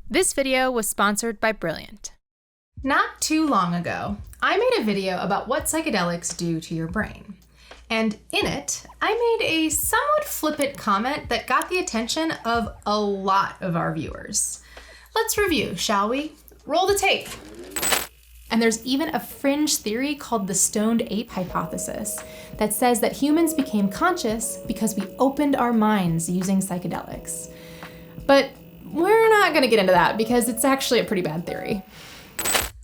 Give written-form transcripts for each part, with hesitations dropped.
This video was sponsored by Brilliant. Not too long ago, I made a video about what psychedelics do to your brain. And in it, I made a somewhat flippant comment that got the attention of a lot of our viewers. Let's review, shall we? Roll the tape. And there's even a fringe theory called the stoned ape hypothesis that says that humans became conscious because we opened our minds using psychedelics. But we're not gonna get into that because it's actually a pretty bad theory.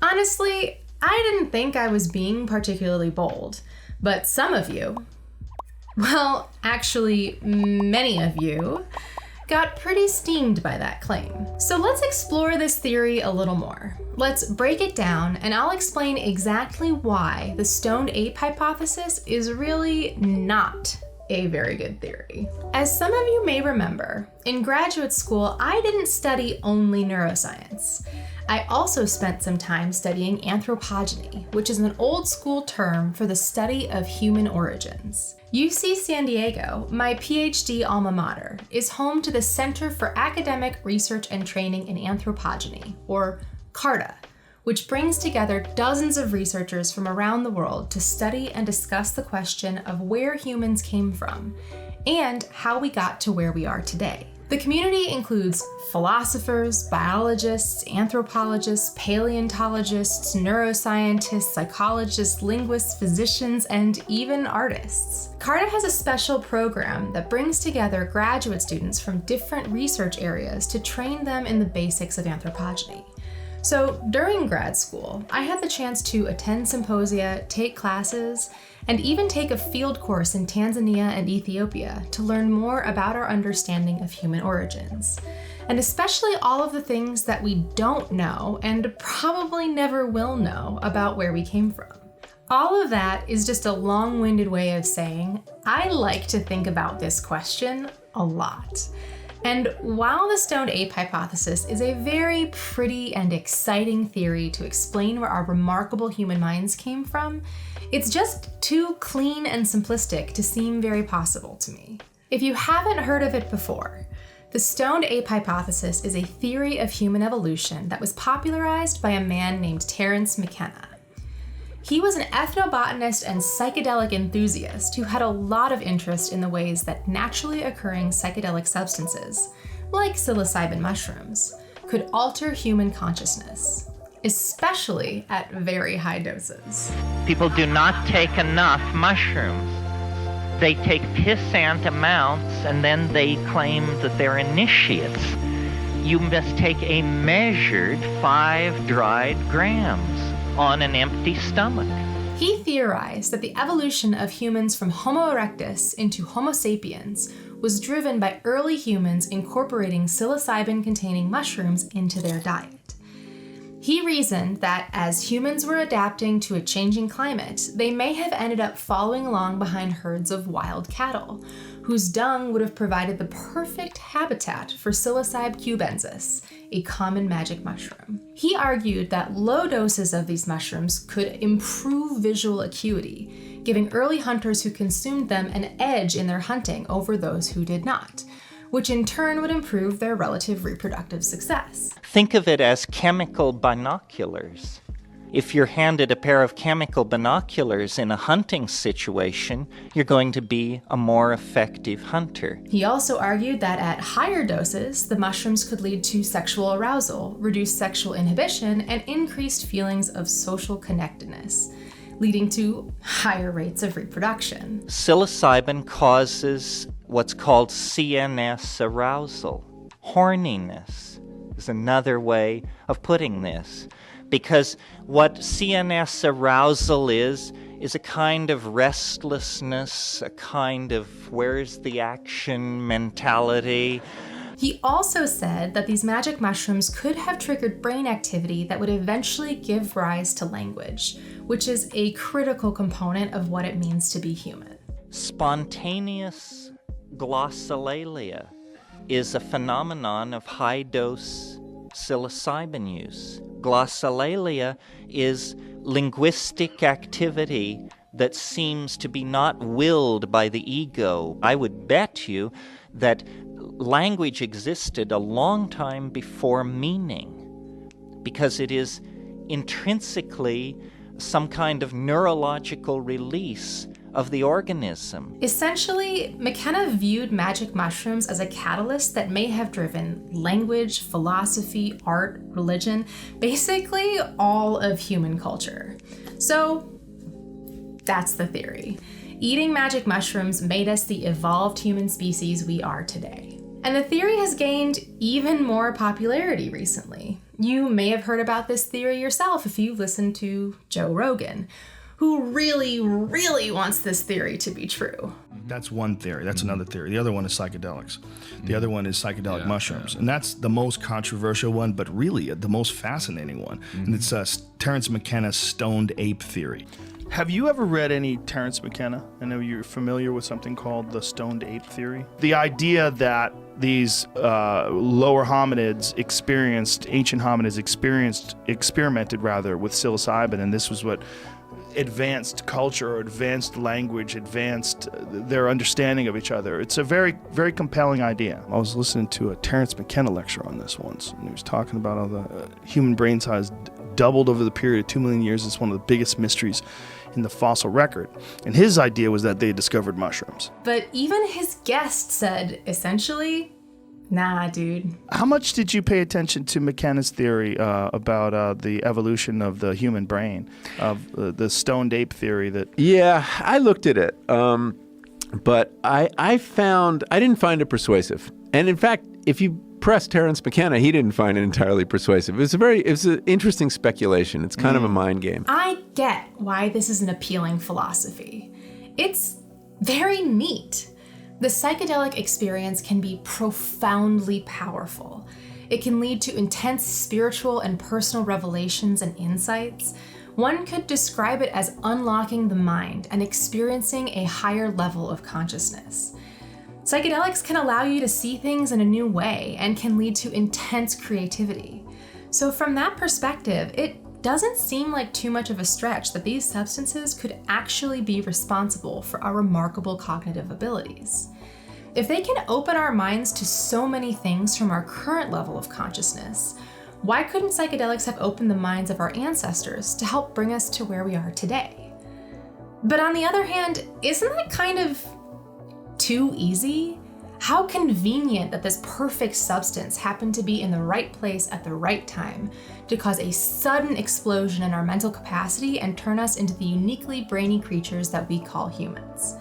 Honestly, I didn't think I was being particularly bold, but some of you, well, actually many of you, got pretty steamed by that claim. So let's explore this theory a little more. Let's break it down and I'll explain exactly why the stoned ape hypothesis is really not a very good theory. As some of you may remember, in graduate school, I didn't study only neuroscience. I also spent some time studying anthropogeny, which is an old school term for the study of human origins. UC San Diego, my PhD alma mater, is home to the Center for Academic Research and Training in Anthropogeny, or CARTA, which brings together dozens of researchers from around the world to study and discuss the question of where humans came from and how we got to where we are today. The community includes philosophers, biologists, anthropologists, paleontologists, neuroscientists, psychologists, linguists, physicians, and even artists. CARTA has a special program that brings together graduate students from different research areas to train them in the basics of anthropogeny. So during grad school, I had the chance to attend symposia, take classes, and even take a field course in Tanzania and Ethiopia to learn more about our understanding of human origins, and especially all of the things that we don't know and probably never will know about where we came from. All of that is just a long-winded way of saying I like to think about this question a lot. And while the stoned ape hypothesis is a very pretty and exciting theory to explain where our remarkable human minds came from, it's just too clean and simplistic to seem very possible to me. If you haven't heard of it before, the stoned ape hypothesis is a theory of human evolution that was popularized by a man named Terence McKenna. He was an ethnobotanist and psychedelic enthusiast who had a lot of interest in the ways that naturally occurring psychedelic substances, like psilocybin mushrooms, could alter human consciousness, especially at very high doses. People do not take enough mushrooms. They take pissant amounts and then they claim that they're initiates. You must take a measured 5 dried grams on an empty stomach. He theorized that the evolution of humans from Homo erectus into Homo sapiens was driven by early humans incorporating psilocybin-containing mushrooms into their diet. He reasoned that as humans were adapting to a changing climate, they may have ended up following along behind herds of wild cattle, whose dung would have provided the perfect habitat for psilocybe cubensis, a common magic mushroom. He argued that low doses of these mushrooms could improve visual acuity, giving early hunters who consumed them an edge in their hunting over those who did not, which in turn would improve their relative reproductive success. Think of it as chemical binoculars. If you're handed a pair of chemical binoculars in a hunting situation, you're going to be a more effective hunter. He also argued that at higher doses, the mushrooms could lead to sexual arousal, reduced sexual inhibition, and increased feelings of social connectedness, leading to higher rates of reproduction. Psilocybin causes what's called CNS arousal. Horniness is another way of putting this. Because what CNS arousal is a kind of restlessness, a kind of where's the action mentality. He also said that these magic mushrooms could have triggered brain activity that would eventually give rise to language, which is a critical component of what it means to be human. Spontaneous glossolalia is a phenomenon of high-dose psilocybin use. Glossolalia is linguistic activity that seems to be not willed by the ego. I would bet you that language existed a long time before meaning, because it is intrinsically some kind of neurological release of the organism. Essentially, McKenna viewed magic mushrooms as a catalyst that may have driven language, philosophy, art, religion, basically all of human culture. So, that's the theory. Eating magic mushrooms made us the evolved human species we are today. And the theory has gained even more popularity recently. You may have heard about this theory yourself if you've listened to Joe Rogan, who really, really wants this theory to be true. That's one theory. That's another theory. The other one is psychedelics. The other one is psychedelic mushrooms. And that's the most controversial one, but really the most fascinating one. And it's Terence McKenna's stoned ape theory. Have you ever read any Terence McKenna? I know you're familiar with something called the stoned ape theory. The idea that these lower hominids experimented with psilocybin, and this was what advanced culture or advanced language, advanced their understanding of each other. It's a very, very compelling idea. I was listening to a Terence McKenna lecture on this once, and he was talking about how the human brain size doubled over the period of 2 million years. It's one of the biggest mysteries in the fossil record. And his idea was that they discovered mushrooms. But even his guest said, essentially, nah, dude. How much did you pay attention to McKenna's theory about the evolution of the human brain, of the stoned ape theory? Yeah, I looked at it, but I didn't find it persuasive. And in fact, if you press Terence McKenna, he didn't find it entirely persuasive. It was an interesting speculation. It's kind of a mind game. I get why this is an appealing philosophy. It's very neat. The psychedelic experience can be profoundly powerful. It can lead to intense spiritual and personal revelations and insights. One could describe it as unlocking the mind and experiencing a higher level of consciousness. Psychedelics can allow you to see things in a new way and can lead to intense creativity. So from that perspective, it doesn't seem like too much of a stretch that these substances could actually be responsible for our remarkable cognitive abilities. If they can open our minds to so many things from our current level of consciousness, why couldn't psychedelics have opened the minds of our ancestors to help bring us to where we are today? But on the other hand, isn't that kind of too easy? How convenient that this perfect substance happened to be in the right place at the right time to cause a sudden explosion in our mental capacity and turn us into the uniquely brainy creatures that we call humans.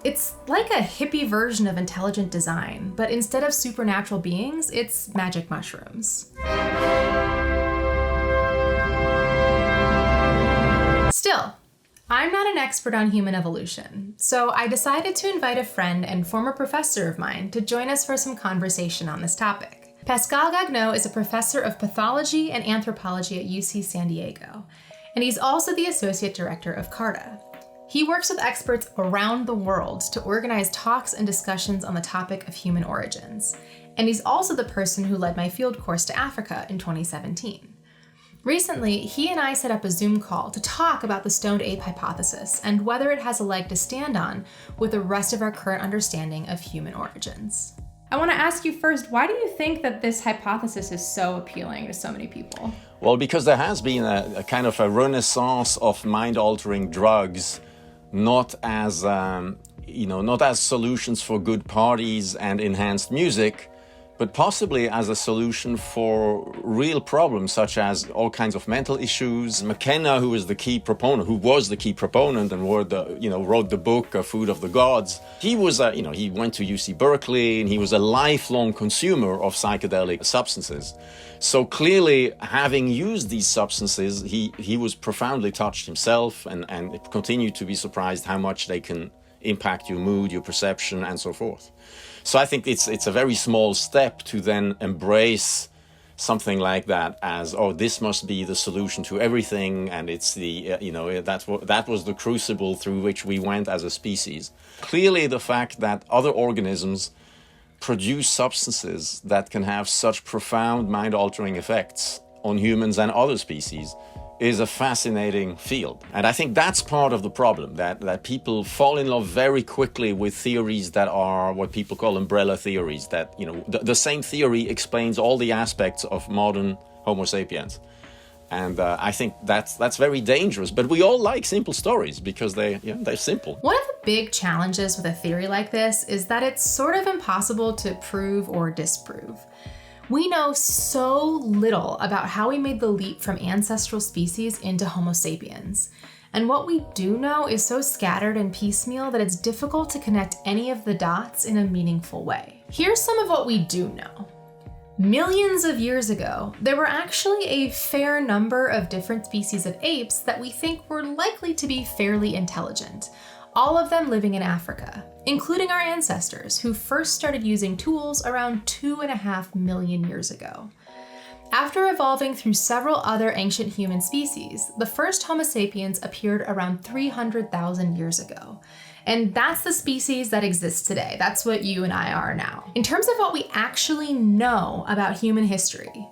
It's like a hippie version of intelligent design, but instead of supernatural beings, it's magic mushrooms. Still, I'm not an expert on human evolution, so I decided to invite a friend and former professor of mine to join us for some conversation on this topic. Pascal Gagnon is a professor of pathology and anthropology at UC San Diego, and he's also the associate director of CARTA. He works with experts around the world to organize talks and discussions on the topic of human origins, and he's also the person who led my field course to Africa in 2017. Recently, he and I set up a Zoom call to talk about the stoned ape hypothesis and whether it has a leg to stand on with the rest of our current understanding of human origins. I want to ask you first, why do you think that this hypothesis is so appealing to so many people? Well, because there has been a kind of a renaissance of mind-altering drugs, not as solutions for good parties and enhanced music, but possibly as a solution for real problems such as all kinds of mental issues. McKenna, who was the key proponent and wrote the book Food of the Gods, he was he went to UC Berkeley and he was a lifelong consumer of psychedelic substances. So clearly, having used these substances, he was profoundly touched himself and continued to be surprised how much they can impact your mood, your perception, and so forth. So I think it's a very small step to then embrace something like that as, oh, this must be the solution to everything, and it's the that was the crucible through which we went as a species. Clearly, the fact that other organisms produce substances that can have such profound mind-altering effects on humans and other species is a fascinating field. And I think that's part of the problem, that people fall in love very quickly with theories that are what people call umbrella theories, that, you know, the same theory explains all the aspects of modern Homo sapiens. And I think that's very dangerous. But we all like simple stories because they're simple. One of the big challenges with a theory like this is that it's sort of impossible to prove or disprove. We know so little about how we made the leap from ancestral species into Homo sapiens. And what we do know is so scattered and piecemeal that it's difficult to connect any of the dots in a meaningful way. Here's some of what we do know. Millions of years ago, there were actually a fair number of different species of apes that we think were likely to be fairly intelligent, all of them living in Africa, including our ancestors who first started using tools around 2.5 million years ago. After evolving through several other ancient human species, the first Homo sapiens appeared around 300,000 years ago. And that's the species that exists today. That's what you and I are now. In terms of what we actually know about human history,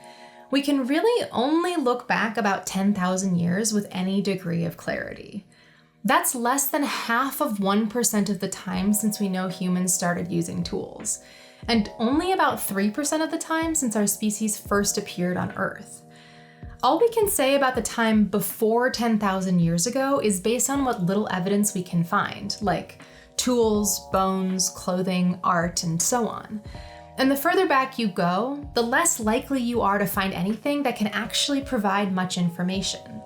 we can really only look back about 10,000 years with any degree of clarity. That's less than half of 1% of the time since we know humans started using tools, and only about 3% of the time since our species first appeared on Earth. All we can say about the time before 10,000 years ago is based on what little evidence we can find, like tools, bones, clothing, art, and so on. And the further back you go, the less likely you are to find anything that can actually provide much information.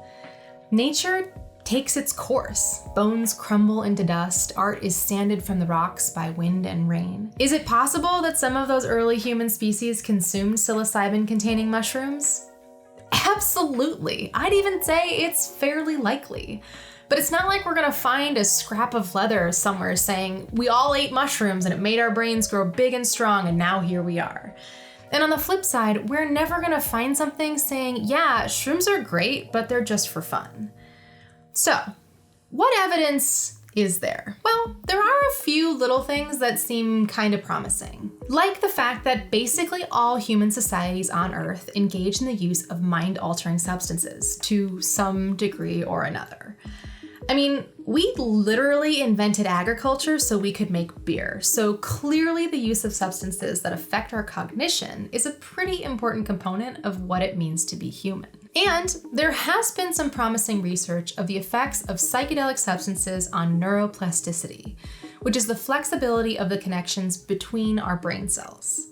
Nature takes its course. Bones crumble into dust, art is sanded from the rocks by wind and rain. Is it possible that some of those early human species consumed psilocybin-containing mushrooms? Absolutely. I'd even say it's fairly likely. But it's not like we're gonna find a scrap of leather somewhere saying, we all ate mushrooms and it made our brains grow big and strong and now here we are. And on the flip side, we're never gonna find something saying, yeah, shrooms are great, but they're just for fun. So, what evidence is there? Well, there are a few little things that seem kind of promising, like the fact that basically all human societies on Earth engage in the use of mind-altering substances to some degree or another. I mean, we literally invented agriculture so we could make beer, so clearly the use of substances that affect our cognition is a pretty important component of what it means to be human. And there has been some promising research of the effects of psychedelic substances on neuroplasticity, which is the flexibility of the connections between our brain cells.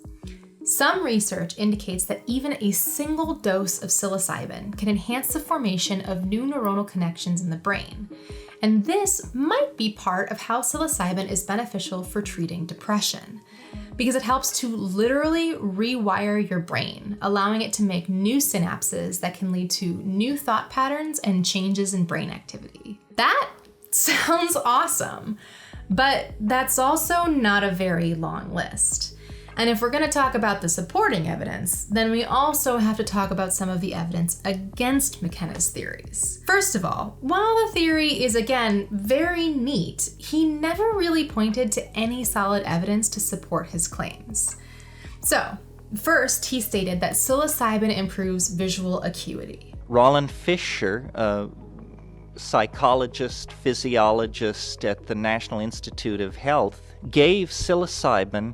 Some research indicates that even a single dose of psilocybin can enhance the formation of new neuronal connections in the brain. And this might be part of how psilocybin is beneficial for treating depression, because it helps to literally rewire your brain, allowing it to make new synapses that can lead to new thought patterns and changes in brain activity. That sounds awesome, but that's also not a very long list. And if we're going to talk about the supporting evidence, then we also have to talk about some of the evidence against McKenna's theories. First of all, while the theory is, again, very neat, he never really pointed to any solid evidence to support his claims. So, first, he stated that psilocybin improves visual acuity. Roland Fisher, a psychologist, physiologist at the National Institute of Health, gave psilocybin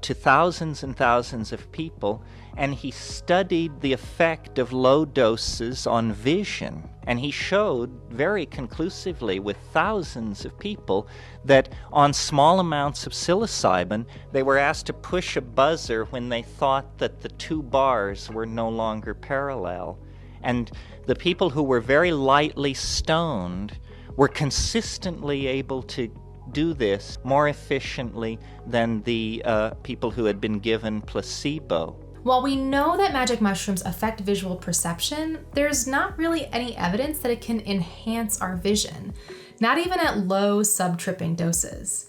to thousands and thousands of people, and he studied the effect of low doses on vision. And he showed very conclusively with thousands of people that on small amounts of psilocybin, they were asked to push a buzzer when they thought that the two bars were no longer parallel. And the people who were very lightly stoned were consistently able to do this more efficiently than the people who had been given placebo. While we know that magic mushrooms affect visual perception, there's not really any evidence that it can enhance our vision, not even at low sub-tripping doses.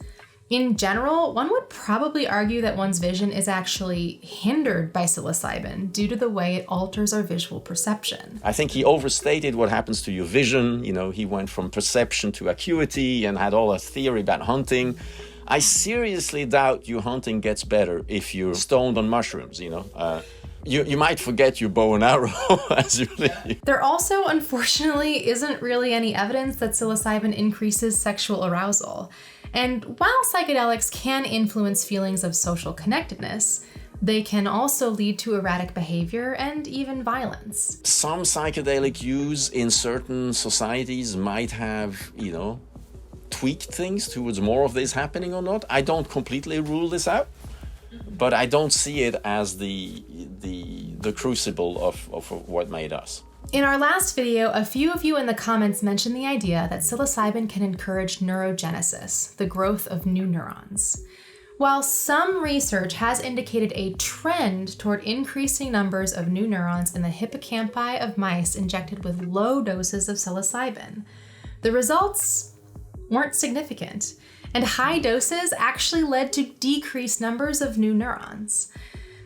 In general, one would probably argue that one's vision is actually hindered by psilocybin due to the way it alters our visual perception. I think he overstated what happens to your vision. You know, he went from perception to acuity and had all a theory about hunting. I seriously doubt your hunting gets better if you're stoned on mushrooms, you know. You might forget your bow and arrow as you leave. There also, unfortunately, isn't really any evidence that psilocybin increases sexual arousal. And while psychedelics can influence feelings of social connectedness, they can also lead to erratic behavior and even violence. Some psychedelic use in certain societies might have, tweaked things towards more of this happening or not. I don't completely rule this out, but I don't see it as the crucible of what made us. In our last video, a few of you in the comments mentioned the idea that psilocybin can encourage neurogenesis, the growth of new neurons. While some research has indicated a trend toward increasing numbers of new neurons in the hippocampi of mice injected with low doses of psilocybin, the results weren't significant, and high doses actually led to decreased numbers of new neurons.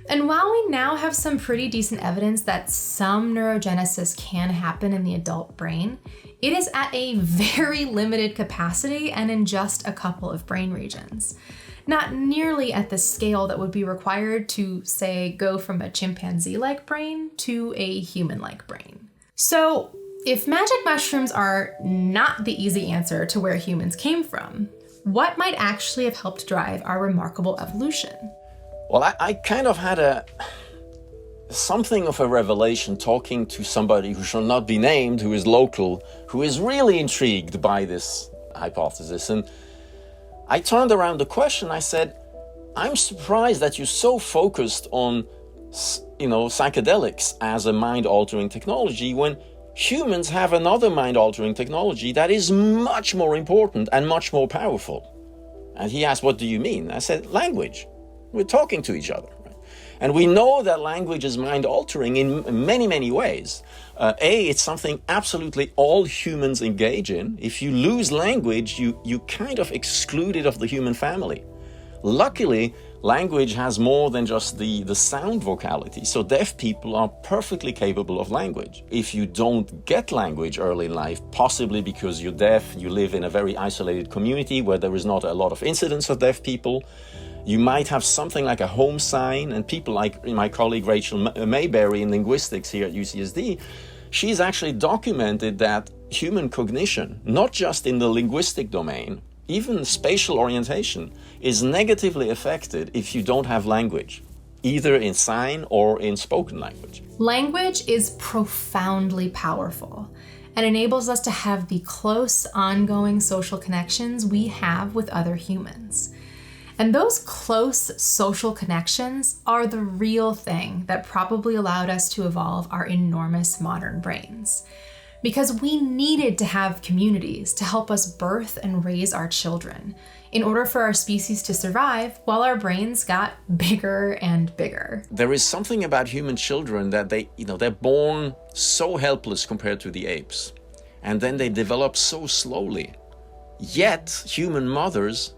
And while we now have some pretty decent evidence that some neurogenesis can happen in the adult brain, it is at a very limited capacity and in just a couple of brain regions. Not nearly at the scale that would be required to, say, go from a chimpanzee-like brain to a human-like brain. So, if magic mushrooms are not the easy answer to where humans came from, what might actually have helped drive our remarkable evolution? Well, I kind of had something of a revelation talking to somebody who shall not be named, who is local, who is really intrigued by this hypothesis. And I turned around the question. I said, I'm surprised that you're so focused on, psychedelics as a mind-altering technology when humans have another mind-altering technology that is much more important and much more powerful. And he asked, what do you mean? I said, language. We're talking to each other. Right? And we know that language is mind-altering in many, many ways. It's something absolutely all humans engage in. If you lose language, you kind of exclude it of the human family. Luckily, language has more than just the sound vocality. So deaf people are perfectly capable of language. If you don't get language early in life, possibly because you're deaf, you live in a very isolated community where there is not a lot of incidence of deaf people, you might have something like a home sign, and people like my colleague Rachel Mayberry in linguistics here at UCSD, she's actually documented that human cognition, not just in the linguistic domain, even spatial orientation, is negatively affected if you don't have language, either in sign or in spoken language. Language is profoundly powerful and enables us to have the close, ongoing social connections we have with other humans. And those close social connections are the real thing that probably allowed us to evolve our enormous modern brains. Because we needed to have communities to help us birth and raise our children in order for our species to survive while our brains got bigger and bigger. There is something about human children that they're born so helpless compared to the apes. And then they develop so slowly. Yet human mothers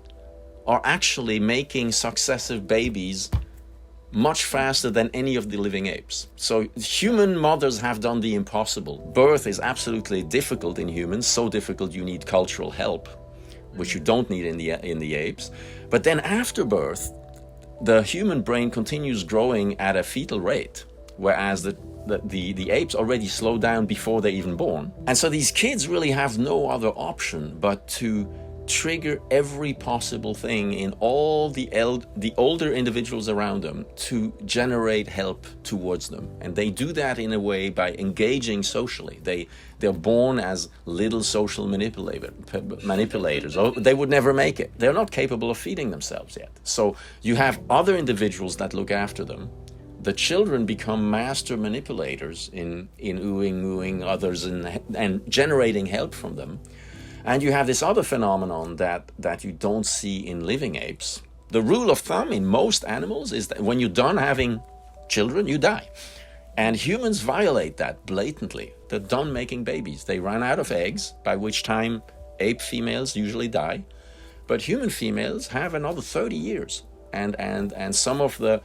are actually making successive babies much faster than any of the living apes. So human mothers have done the impossible. Birth is absolutely difficult in humans, so difficult you need cultural help, which you don't need in the apes. But then after birth, the human brain continues growing at a fetal rate, whereas the apes already slow down before they're even born. And so these kids really have no other option but to trigger every possible thing in all the older individuals around them to generate help towards them. And they do that in a way by engaging socially. They're born as little social manipulators. Or they would never make it. They're not capable of feeding themselves yet. So you have other individuals that look after them. The children become master manipulators in oohing others and generating help from them. And you have this other phenomenon that you don't see in living apes. The rule of thumb in most animals is that when you're done having children, you die. And humans violate that blatantly. They're done making babies. They run out of eggs, by which time ape females usually die. But human females have another 30 years. And some of the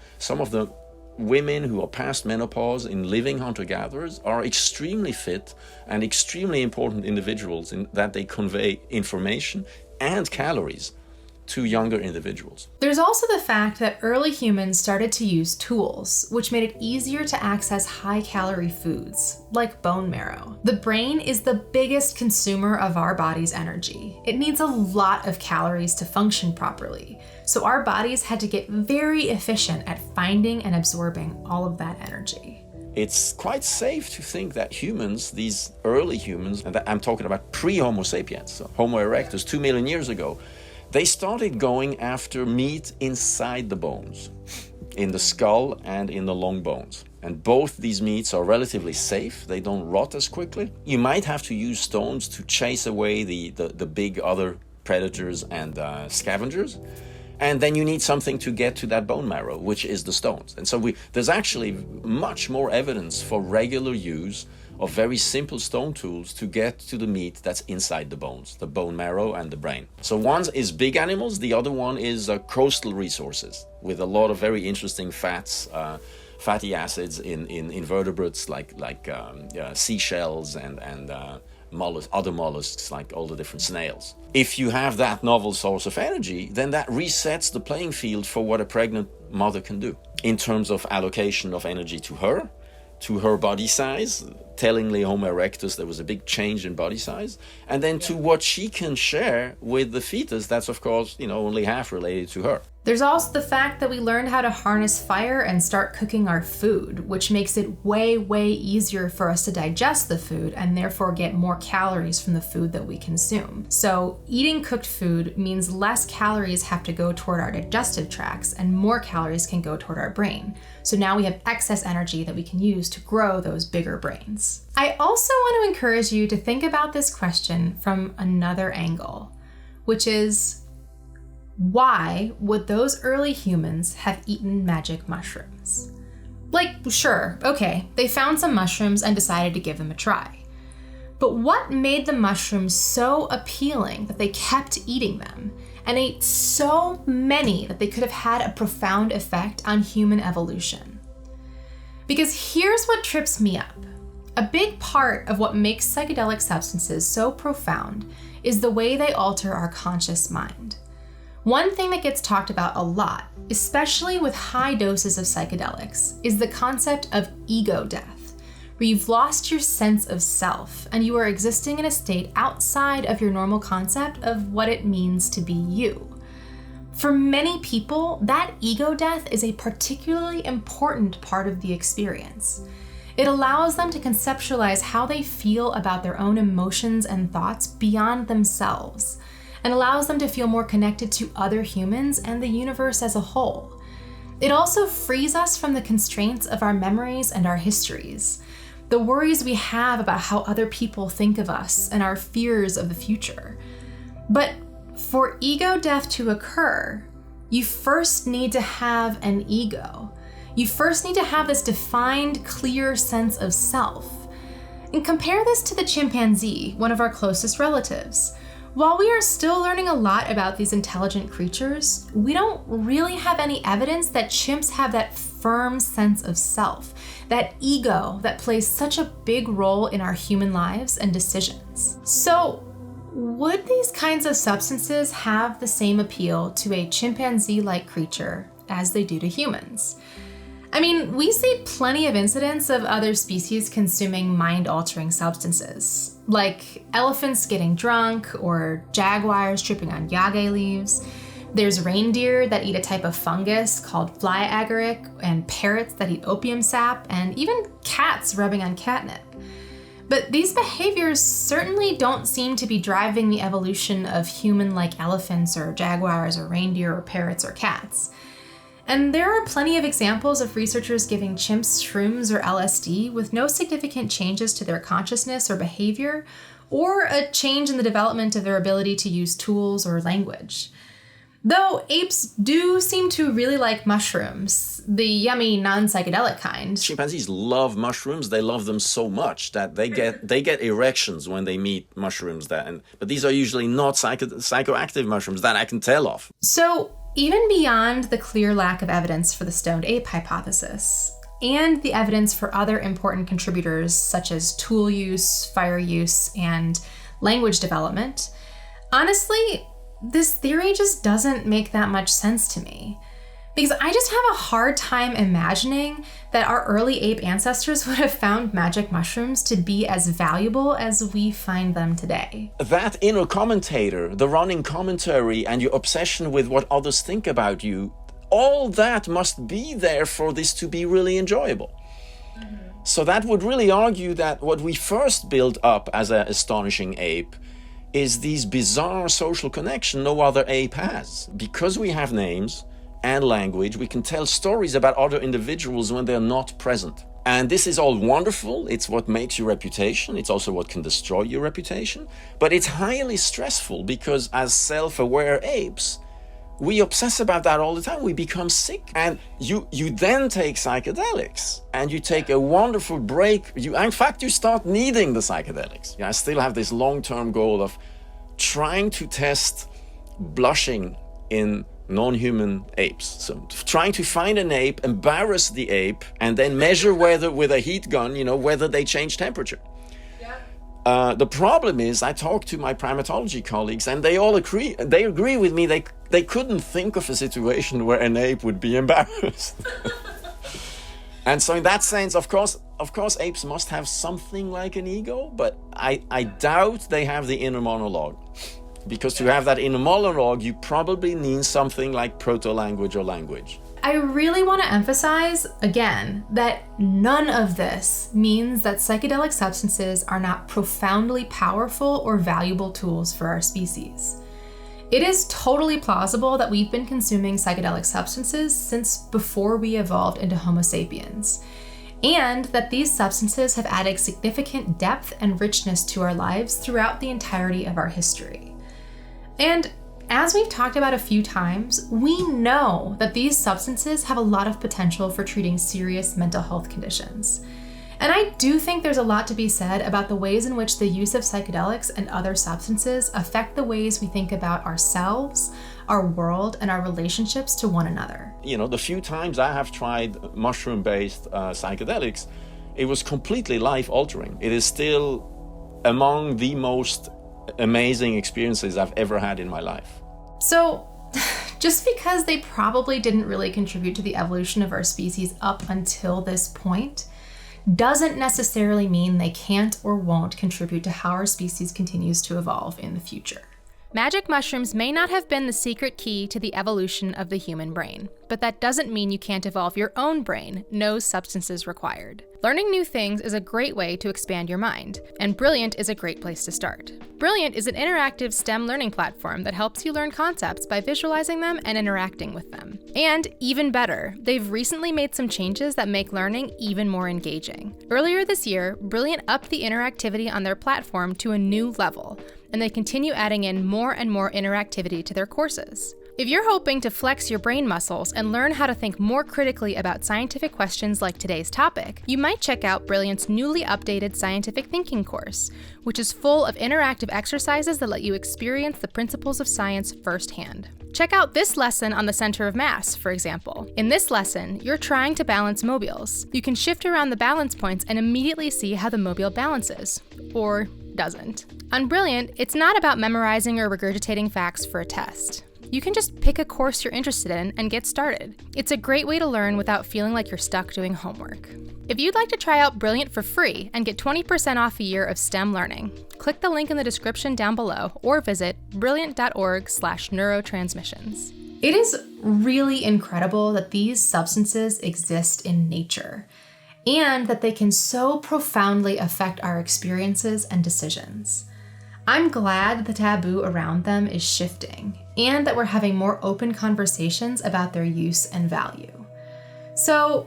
women who are past menopause in living hunter-gatherers are extremely fit and extremely important individuals in that they convey information and calories to younger individuals. There's also the fact that early humans started to use tools, which made it easier to access high-calorie foods, like bone marrow. The brain is the biggest consumer of our body's energy. It needs a lot of calories to function properly, so our bodies had to get very efficient at finding and absorbing all of that energy. It's quite safe to think that humans, these early humans, and I'm talking about pre-Homo sapiens, so Homo erectus, 2 million years ago, they started going after meat inside the bones, in the skull and in the long bones. And both these meats are relatively safe. They don't rot as quickly. You might have to use stones to chase away the big other predators and scavengers. And then you need something to get to that bone marrow, which is the stones. And so there's actually much more evidence for regular use of very simple stone tools to get to the meat that's inside the bones, the bone marrow and the brain. So one is big animals, the other one is coastal resources with a lot of very interesting fats, fatty acids in invertebrates like seashells and other mollusks like all the different snails. If you have that novel source of energy, then that resets the playing field for what a pregnant mother can do in terms of allocation of energy to her body size. Tellingly, Homo erectus, there was a big change in body size. And then to what she can share with the fetus, that's of course, only half related to her. There's also the fact that we learned how to harness fire and start cooking our food, which makes it way, way easier for us to digest the food and therefore get more calories from the food that we consume. So eating cooked food means less calories have to go toward our digestive tracts and more calories can go toward our brain. So now we have excess energy that we can use to grow those bigger brains. I also want to encourage you to think about this question from another angle, which is, why would those early humans have eaten magic mushrooms? Like, sure, okay, they found some mushrooms and decided to give them a try. But what made the mushrooms so appealing that they kept eating them and ate so many that they could have had a profound effect on human evolution? Because here's what trips me up. A big part of what makes psychedelic substances so profound is the way they alter our conscious mind. One thing that gets talked about a lot, especially with high doses of psychedelics, is the concept of ego death, where you've lost your sense of self and you are existing in a state outside of your normal concept of what it means to be you. For many people, that ego death is a particularly important part of the experience. It allows them to conceptualize how they feel about their own emotions and thoughts beyond themselves, and allows them to feel more connected to other humans and the universe as a whole. It also frees us from the constraints of our memories and our histories, the worries we have about how other people think of us and our fears of the future. But for ego death to occur, you first need to have an ego. You first need to have this defined, clear sense of self. And compare this to the chimpanzee, one of our closest relatives. While we are still learning a lot about these intelligent creatures, we don't really have any evidence that chimps have that firm sense of self, that ego that plays such a big role in our human lives and decisions. So, would these kinds of substances have the same appeal to a chimpanzee-like creature as they do to humans? I mean, we see plenty of incidents of other species consuming mind-altering substances, like elephants getting drunk or jaguars tripping on yagé leaves. There's reindeer that eat a type of fungus called fly agaric, and parrots that eat opium sap, and even cats rubbing on catnip. But these behaviors certainly don't seem to be driving the evolution of human-like elephants or jaguars or reindeer or parrots or cats. And there are plenty of examples of researchers giving chimps shrooms or LSD with no significant changes to their consciousness or behavior, or a change in the development of their ability to use tools or language. Though apes do seem to really like mushrooms, the yummy non-psychedelic kind. Chimpanzees love mushrooms. They love them so much that they get erections when they meet mushrooms. But these are usually not psychoactive mushrooms that I can tell of. So, even beyond the clear lack of evidence for the stoned ape hypothesis, and the evidence for other important contributors such as tool use, fire use, and language development, honestly, this theory just doesn't make that much sense to me. Because I just have a hard time imagining that our early ape ancestors would have found magic mushrooms to be as valuable as we find them today. That inner commentator, the running commentary, and your obsession with what others think about you, all that must be there for this to be really enjoyable. So that would really argue that what we first built up as an astonishing ape is these bizarre social connection no other ape has. Because we have names and language, we can tell stories about other individuals when they're not present. And this is all wonderful. It's what makes your reputation. It's also what can destroy your reputation. But it's highly stressful because as self-aware apes, we obsess about that all the time. We become sick. And you then take psychedelics and you take a wonderful break. In fact, you start needing the psychedelics. I still have this long-term goal of trying to test blushing in non-human apes. So trying to find an ape, embarrass the ape, and then measure whether, with a heat gun, whether they change temperature. The problem is, I talk to my primatology colleagues, and they all agree. They agree with me. They couldn't think of a situation where an ape would be embarrassed. And so, in that sense, of course, apes must have something like an ego, but I doubt they have the inner monologue. Because to have that inner monologue, you probably need something like proto-language or language. I really want to emphasize, again, that none of this means that psychedelic substances are not profoundly powerful or valuable tools for our species. It is totally plausible that we've been consuming psychedelic substances since before we evolved into Homo sapiens, and that these substances have added significant depth and richness to our lives throughout the entirety of our history. And as we've talked about a few times, we know that these substances have a lot of potential for treating serious mental health conditions. And I do think there's a lot to be said about the ways in which the use of psychedelics and other substances affect the ways we think about ourselves, our world, and our relationships to one another. The few times I have tried mushroom-based psychedelics, it was completely life-altering. It is still among the most amazing experiences I've ever had in my life. So, just because they probably didn't really contribute to the evolution of our species up until this point, doesn't necessarily mean they can't or won't contribute to how our species continues to evolve in the future. Magic mushrooms may not have been the secret key to the evolution of the human brain, but that doesn't mean you can't evolve your own brain, no substances required. Learning new things is a great way to expand your mind, and Brilliant is a great place to start. Brilliant is an interactive STEM learning platform that helps you learn concepts by visualizing them and interacting with them. And even better, they've recently made some changes that make learning even more engaging. Earlier this year, Brilliant upped the interactivity on their platform to a new level, and they continue adding in more and more interactivity to their courses. If you're hoping to flex your brain muscles and learn how to think more critically about scientific questions like today's topic, you might check out Brilliant's newly updated Scientific Thinking course, which is full of interactive exercises that let you experience the principles of science firsthand. Check out this lesson on the center of mass, for example. In this lesson, you're trying to balance mobiles. You can shift around the balance points and immediately see how the mobile balances, or doesn't. On Brilliant, it's not about memorizing or regurgitating facts for a test. You can just pick a course you're interested in and get started. It's a great way to learn without feeling like you're stuck doing homework. If you'd like to try out Brilliant for free and get 20% off a year of STEM learning, click the link in the description down below or visit brilliant.org/neurotransmissions. It is really incredible that these substances exist in nature and that they can so profoundly affect our experiences and decisions. I'm glad the taboo around them is shifting and that we're having more open conversations about their use and value. So,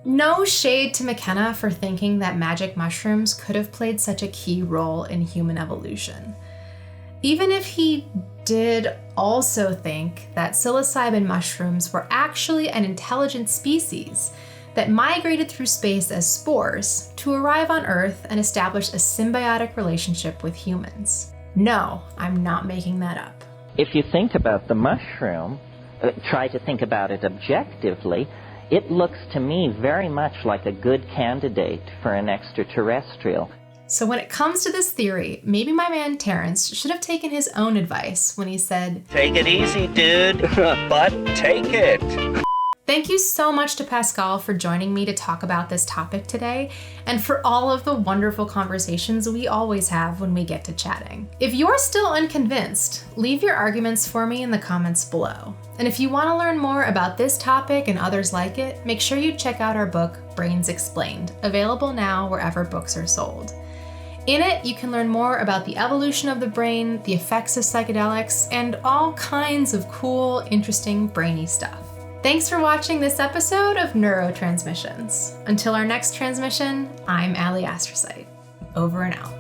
no shade to McKenna for thinking that magic mushrooms could have played such a key role in human evolution. Even if he did also think that psilocybin mushrooms were actually an intelligent species that migrated through space as spores to arrive on Earth and establish a symbiotic relationship with humans. No, I'm not making that up. If you think about the mushroom, try to think about it objectively, it looks to me very much like a good candidate for an extraterrestrial. So when it comes to this theory, maybe my man Terrence should have taken his own advice when he said, Take it easy, dude, but take it. Thank you so much to Pascal for joining me to talk about this topic today, and for all of the wonderful conversations we always have when we get to chatting. If you're still unconvinced, leave your arguments for me in the comments below. And if you want to learn more about this topic and others like it, make sure you check out our book, Brains Explained, available now wherever books are sold. In it, you can learn more about the evolution of the brain, the effects of psychedelics, and all kinds of cool, interesting, brainy stuff. Thanks for watching this episode of Neurotransmissions. Until our next transmission, I'm Ali Astrocyte. Over and out.